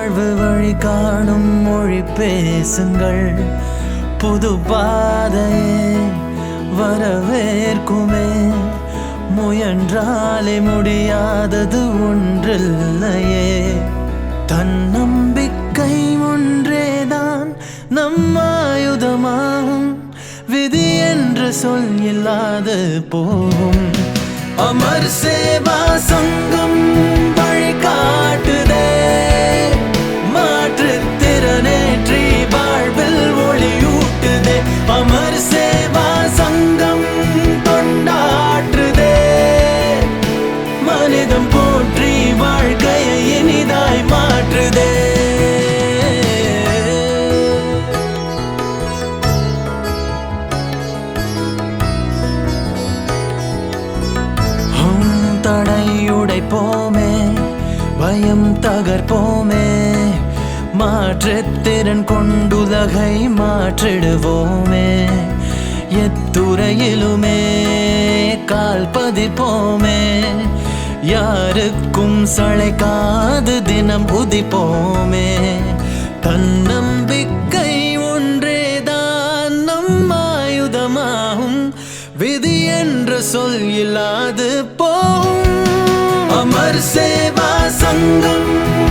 வாழ்வு வழி காணும் மொழி பேசுங்கள். புது பாதையே வரவேற்குமே. முயன்றாலே முடியாதது ஒன்றில்லையே. தன்னம்பிக்கை ஒன்றேதான் நம்மாயுதமாகும். விதி என்ற சொல் இல்லாது போகும். அமர் சேவா சங்கம் வழிகாட்டுதே. மாற்றுத் திறனேற்றி வாழ்வில் ஒளியூட்டுதே. அமர் சேவா சங்கம் கொண்டாற்றுதே. மனிதம் போற்றி வாழ்க்கையை இனிதாய் மாற்றுதே. தடையுடைப்போமே, பயம் தகர்ப்போமே. மாற்றுத்திறன் கொண்டுலகை மாற்றிடுவோமே. எத்துறையிலுமே கால் பதிப்போமே. யாருக்கும் சளைக்காது தினம் உதிப்போமே. தன்னம்பிக்கை ஒன்றேதான் நம்மாயுதமாகும். விதி என்ற சொல் இல்லாது போகும். அமர் சேவா சங்கம்